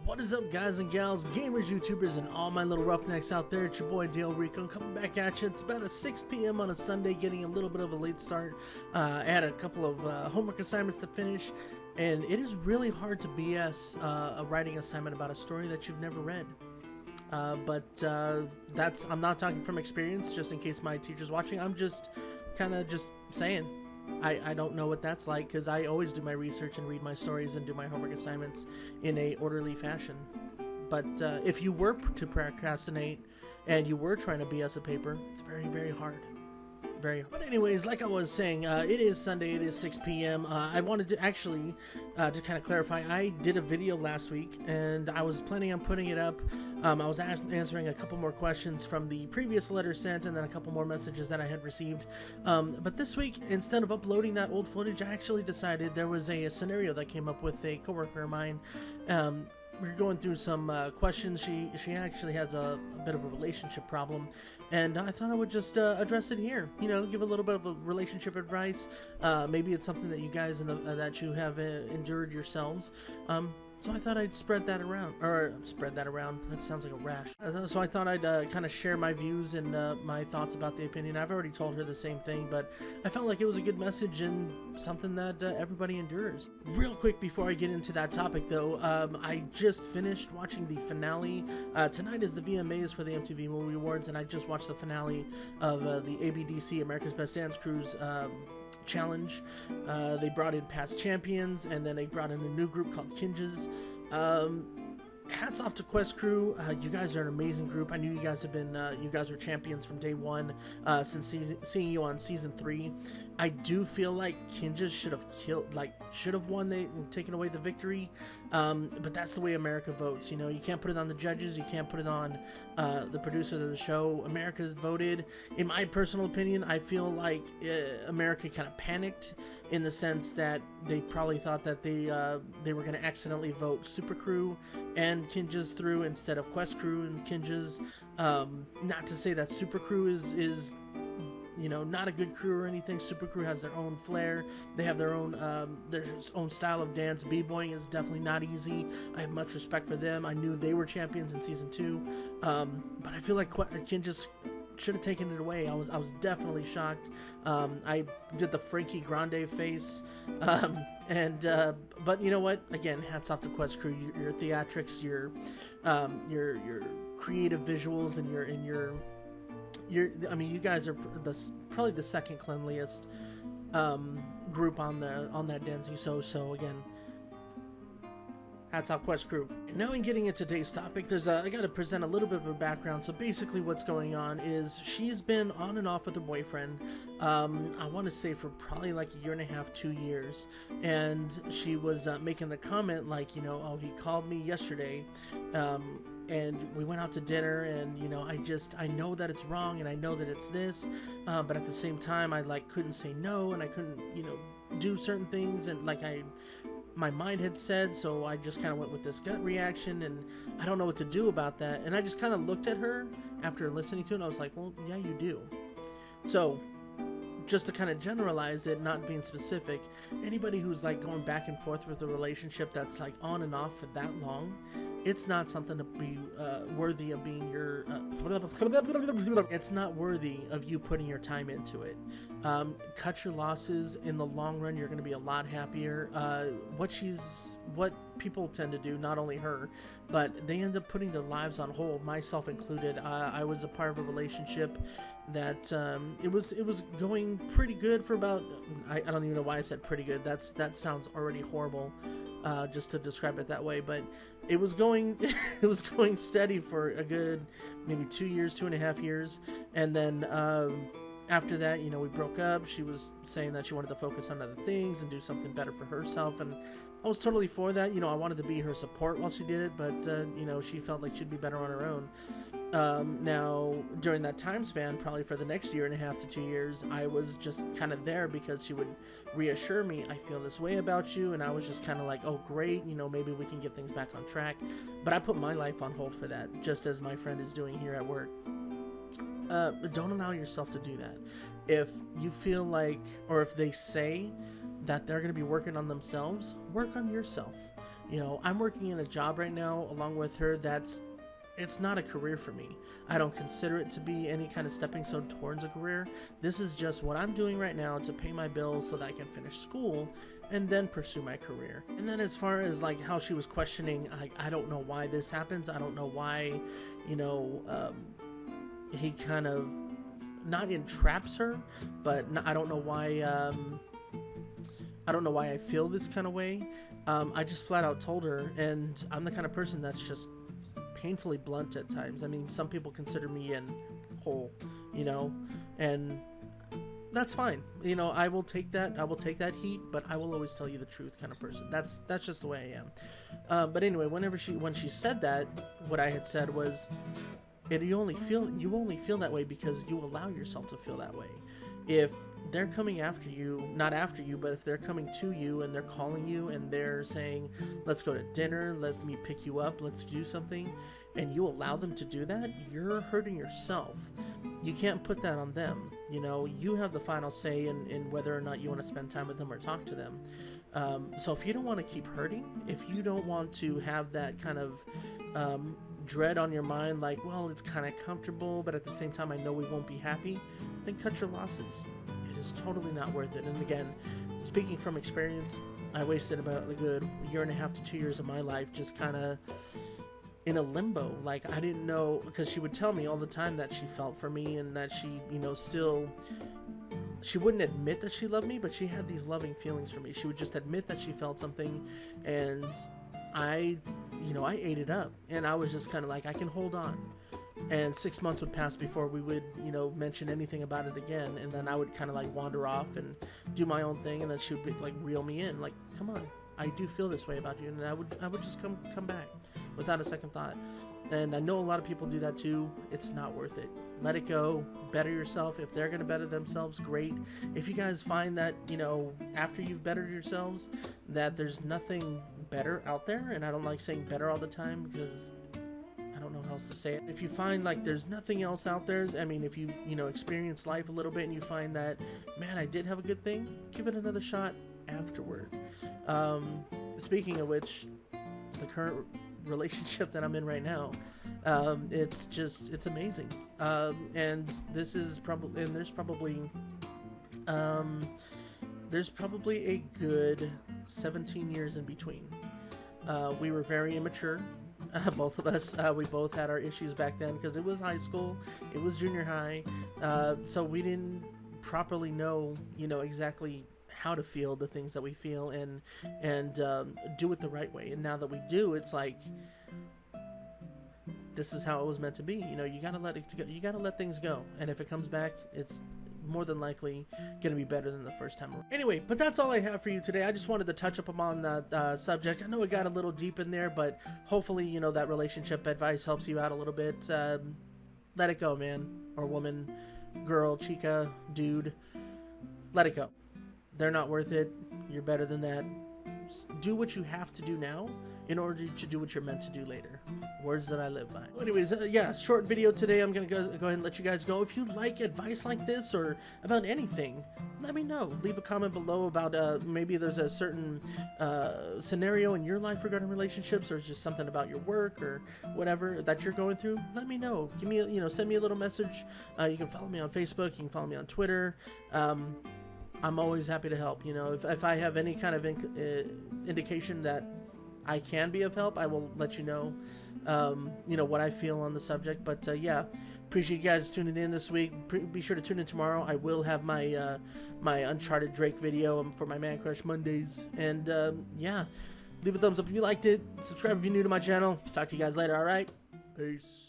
What is up, guys and gals, gamers, YouTubers, and all my little roughnecks out there? It's your boy Dale Rico coming back at you. It's about a 6 p.m. on a Sunday, getting a little bit of a late start. I had a couple of homework assignments to finish, and it is really hard to BS a writing assignment about a story that you've never read. I'm not talking from experience, just in case my teacher's watching. I'm just kind of just saying. I don't know what that's like, because I always do my research and read my stories and do my homework assignments in a orderly fashion. But if you were to procrastinate and you were trying to BS a paper, it's very, very hard. But anyways, like I was saying, it is Sunday, it is 6 p.m. I wanted to actually, to kind of clarify, I did a video last week, and I was planning on putting it up. I was answering a couple more questions from the previous letter sent, and then a couple more messages that I had received. But this week, instead of uploading that old footage, I actually decided there was a scenario that came up with a coworker of mine. We were going through some questions. She actually has a bit of a relationship problem, and I thought I would just address it here. You know, give a little bit of a relationship advice. Maybe it's something that you guys that you have endured yourselves. So I thought I'd spread that around. That sounds like a rash. So I thought I'd kind of share my views and my thoughts about the opinion. I've already told her the same thing, but I felt like it was a good message and something that everybody endures. Real quick before I get into that topic, though, I just finished watching the finale. Tonight is the VMAs for the MTV Movie Awards, and I just watched the finale of the ABDC, America's Best Dance Crews, challenge. They brought in past champions, and then they brought in a new group called Kinjas. Hats off to Quest Crew. You guys are an amazing group. I knew you guys have been you guys were champions from day one, since seeing you on season 3. I do feel like Kinjas should have won, taken away the victory, but that's the way America votes. You know, you can't put it on the judges, you can't put it on the producer of the show. America voted. In my personal opinion, I feel like America kind of panicked, in the sense that they probably thought that they were going to accidentally vote Super Crew and Kinjas through instead of Quest Crew and Kinjas. Not to say that Super Crew is you know, not a good crew or anything. Super Crew has their own flair. They have their own style of dance. B-boying is definitely not easy. I have much respect for them. I knew they were champions in season 2, but I feel like Kinjas should have taken it away. I was definitely shocked. I did the Frankie Grande face, but you know what? Again, hats off to Quest Crew. Your theatrics, your creative visuals, and your I mean, you guys are probably the second cleanliest group on that dancing. So again, hats off Quest Crew. Now in getting into today's topic, I got to present a little bit of a background. So basically what's going on is she's been on and off with her boyfriend, I want to say for probably like a year and a half, 2 years, and she was making the comment like, you know, oh, he called me yesterday, and we went out to dinner, and you know, I know that it's wrong, and I know that it's this, but at the same time I couldn't say no, and I couldn't, you know, do certain things, and my mind had said, so I just kind of went with this gut reaction, and I don't know what to do about that. And I just kind of looked at her after listening to it, and I was like, well, yeah, you do. So just to kind of generalize it, not being specific, anybody who's like going back and forth with a relationship that's like on and off for that long, it's not something to be worthy of being your it's not worthy of you putting your time into it. Cut your losses. In the long run, you're going to be a lot happier. What people tend to do, not only her, but they end up putting their lives on hold, myself included. I was a part of a relationship that it was going pretty good for about, I don't even know why I said pretty good. That sounds already horrible, just to describe it that way, but it was going it was going steady for a good maybe 2.5 years, and then after that, you know, we broke up. She was saying that she wanted to focus on other things and do something better for herself, and I was totally for that. You know, I wanted to be her support while she did it, but you know, she felt like she'd be better on her own. Now, during that time span, probably for the next 1.5 to 2 years, I was just kind of there because she would reassure me, I feel this way about you, and I was just kind of like, oh great, you know, maybe we can get things back on track. But I put my life on hold for that, just as my friend is doing here at work. Don't allow yourself to do that. If you feel like, or if they say that they're going to be working on themselves, work on yourself. You know, I'm working in a job right now along with her it's not a career for me. I don't consider it to be any kind of stepping stone towards a career. This is just what I'm doing right now to pay my bills so that I can finish school and then pursue my career. And then as far as like how she was questioning, I don't know why this happens. I don't know why, you know, he kind of not entraps her, but I don't know why. I don't know why I feel this kind of way. I just flat out told her, and I'm the kind of person that's just painfully blunt at times. I mean, some people consider me an whole, you know, and that's fine. You know, I will take that. I will take that heat, but I will always tell you the truth kind of person. That's just the way I am. But anyway, when she said that, what I had said was, you only feel that way because you allow yourself to feel that way. If they're coming after you, not after you, but if they're coming to you and they're calling you and they're saying, let's go to dinner, let me pick you up, let's do something, and you allow them to do that, you're hurting yourself. You can't put that on them. You know, you have the final say in whether or not you want to spend time with them or talk to them. So if you don't want to keep hurting, if you don't want to have that kind of dread on your mind, like, well, it's kind of comfortable, but at the same time I know we won't be happy, then cut your losses. It is totally not worth it. And again, speaking from experience, I wasted about a good 1.5 to 2 years of my life just kind of in a limbo. Like, I didn't know, because she would tell me all the time that she felt for me and that she, you know, still, she wouldn't admit that she loved me, but she had these loving feelings for me. She would just admit that she felt something, and I ate it up, and I was just kind of like, I can hold on. And 6 months would pass before we would, you know, mention anything about it again. And then I would kind of like wander off and do my own thing. And then she would be, like, reel me in, like, come on, I do feel this way about you. And I would just come back without a second thought. And I know a lot of people do that too. It's not worth it. Let it go. Better yourself. If they're going to better themselves, great. If you guys find that, you know, after you've bettered yourselves, that there's nothing better out there, and I don't like saying better all the time because I don't know how else to say it. If you find like there's nothing else out there, I mean, if you experience life a little bit and you find that, man, I did have a good thing, give it another shot afterward. Speaking of which, the current relationship that I'm in right now, it's amazing. And this is probably, and there's probably a good 17 years in between. We were very immature. Both of us, we both had our issues back then because it was high school, it was junior high, so we didn't properly know, exactly how to feel the things that we feel and do it the right way. And now that we do, it's like, this is how it was meant to be. You gotta let it go. You gotta let things go, and if it comes back, it's more than likely gonna be better than the first time around. Anyway, but that's all I have for you today. I just wanted to touch up on that subject. I know it got a little deep in there, but hopefully that relationship advice helps you out a little bit. Let it go, man or woman, girl, chica, dude. Let it go. They're not worth it. You're better than that. Do what you have to do now in order to do what you're meant to do later. Words that I live by. Anyways, yeah, short video today. I'm gonna go ahead and let you guys go. If you like advice like this or about anything, let me know. Leave a comment below about maybe there's a certain scenario in your life regarding relationships, or just something about your work or whatever that you're going through. Let me know. Give me send me a little message. You can follow me on Facebook. You can follow me on Twitter. I'm always happy to help. If I have any kind of indication that I can be of help, I will let you know, what I feel on the subject. But yeah, appreciate you guys tuning in this week. Be sure to tune in tomorrow. I will have my my Uncharted Drake video for my Man Crush Mondays. And yeah, leave a thumbs up if you liked it. Subscribe if you're new to my channel. Talk to you guys later. All right, peace.